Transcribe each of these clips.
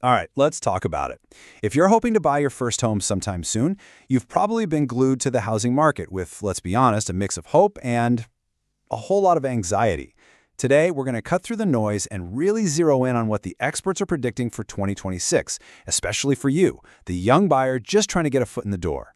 All right, let's talk about it. If you're hoping to buy your first home sometime soon, you've probably been glued to the housing market with, let's be honest, a mix of hope and a whole lot of anxiety. Today, we're going to cut through the noise and really zero in on what the experts are predicting for 2026, especially for you, the young buyer just trying to get a foot in the door.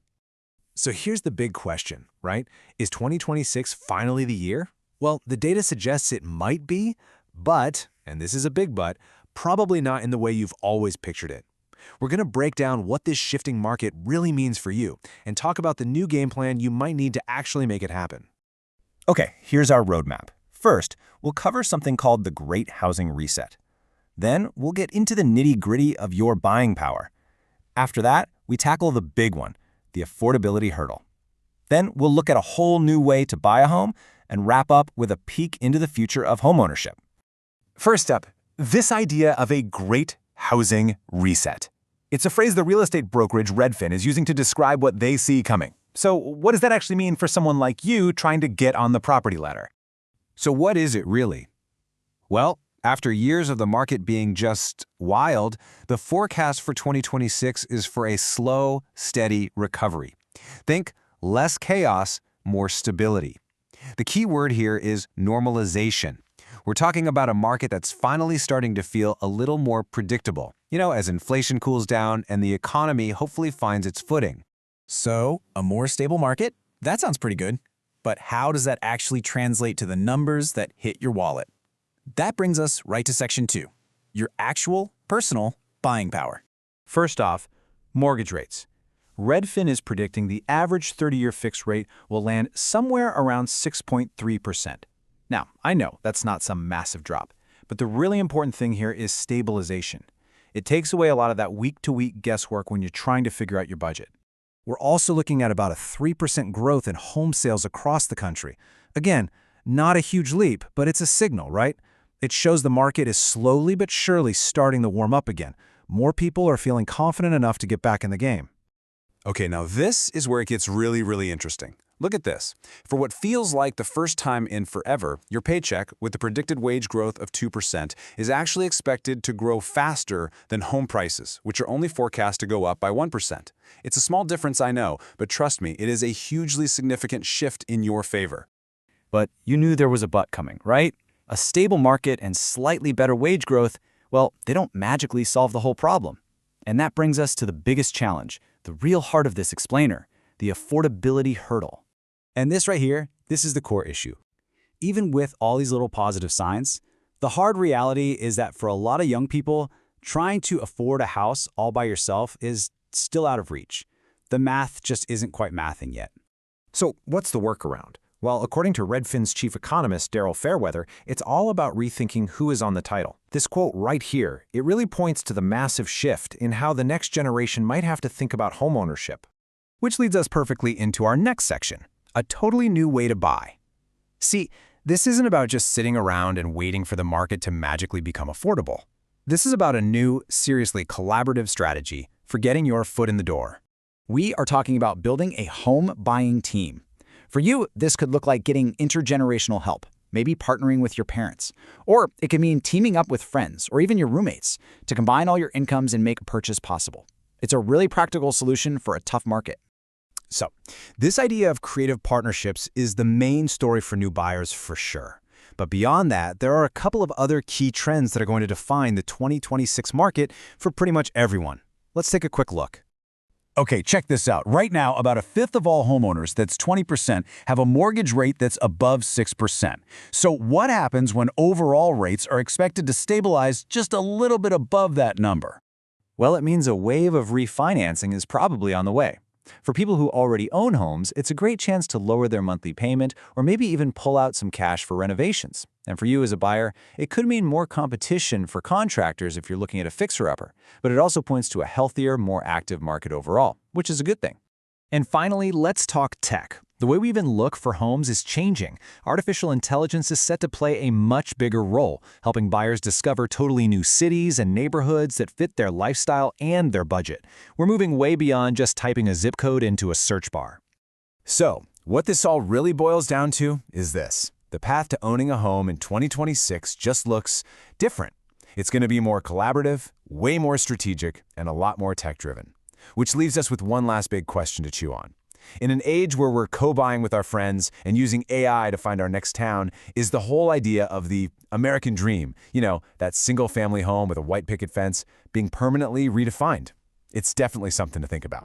So here's the big question, right? Is 2026 finally the year? Well, the data suggests it might be, but, and this is a big but, probably not in the way you've always pictured it. We're going to break down what this shifting market really means for you and talk about the new game plan you might need to actually make it happen. Okay, here's our roadmap. First, we'll cover something called the Great Housing Reset. Then, we'll get into the nitty-gritty of your buying power. After that, we tackle the big one, the affordability hurdle. Then, we'll look at a whole new way to buy a home and wrap up with a peek into the future of homeownership. First up, this idea of a great housing reset. It's a phrase the real estate brokerage Redfin is using to describe what they see coming. So what does that actually mean for someone like you trying to get on the property ladder? So what is it really? Well, after years of the market being just wild, the forecast for 2026 is for a slow, steady recovery. Think less chaos, more stability. The key word here is normalization. We're talking about a market that's finally starting to feel a little more predictable, as inflation cools down and the economy hopefully finds its footing. So, a more stable market? That sounds pretty good. But how does that actually translate to the numbers that hit your wallet? That brings us right to Section 2, your actual, personal buying power. First off, mortgage rates. Redfin is predicting the average 30-year fixed rate will land somewhere around 6.3%. Now, I know that's not some massive drop, but the really important thing here is stabilization. It takes away a lot of that week-to-week guesswork when you're trying to figure out your budget. We're also looking at about a 3% growth in home sales across the country. Again, not a huge leap, but it's a signal, right? It shows the market is slowly but surely starting to warm up again. More people are feeling confident enough to get back in the game. Okay, now this is where it gets really, really interesting. Look at this. For what feels like the first time in forever, your paycheck, with the predicted wage growth of 2%, is actually expected to grow faster than home prices, which are only forecast to go up by 1%. It's a small difference, I know, but trust me, it is a hugely significant shift in your favor. But you knew there was a but coming, right? A stable market and slightly better wage growth, well, they don't magically solve the whole problem. And that brings us to the biggest challenge, the real heart of this explainer, the affordability hurdle. And this right here, this is the core issue. Even with all these little positive signs, the hard reality is that for a lot of young people, trying to afford a house all by yourself is still out of reach. The math just isn't quite mathing yet. So what's the workaround? Well, according to Redfin's chief economist, Daryl Fairweather, it's all about rethinking who is on the title. This quote right here, it really points to the massive shift in how the next generation might have to think about homeownership. Which leads us perfectly into our next section, a totally new way to buy. See, this isn't about just sitting around and waiting for the market to magically become affordable. This is about a new, seriously collaborative strategy for getting your foot in the door. We are talking about building a home buying team. For you, this could look like getting intergenerational help, maybe partnering with your parents. Or it could mean teaming up with friends or even your roommates to combine all your incomes and make a purchase possible. It's a really practical solution for a tough market. So, this idea of creative partnerships is the main story for new buyers for sure. But beyond that, there are a couple of other key trends that are going to define the 2026 market for pretty much everyone. Let's take a quick look. Okay, check this out. Right now, about a fifth of all homeowners, that's 20%, have a mortgage rate that's above 6%. So what happens when overall rates are expected to stabilize just a little bit above that number? Well, it means a wave of refinancing is probably on the way. For people who already own homes, it's a great chance to lower their monthly payment or maybe even pull out some cash for renovations. And for you as a buyer, it could mean more competition for contractors if you're looking at a fixer-upper, but it also points to a healthier, more active market overall, which is a good thing. And finally, let's talk tech. The way we even look for homes is changing. Artificial intelligence is set to play a much bigger role, helping buyers discover totally new cities and neighborhoods that fit their lifestyle and their budget. We're moving way beyond just typing a zip code into a search bar. So, what this all really boils down to is this. The path to owning a home in 2026 just looks different. It's going to be more collaborative, way more strategic, and a lot more tech-driven. Which leaves us with one last big question to chew on. In an age where we're co-buying with our friends and using AI to find our next town, is the whole idea of the American dream, that single-family home with a white picket fence, being permanently redefined? It's definitely something to think about.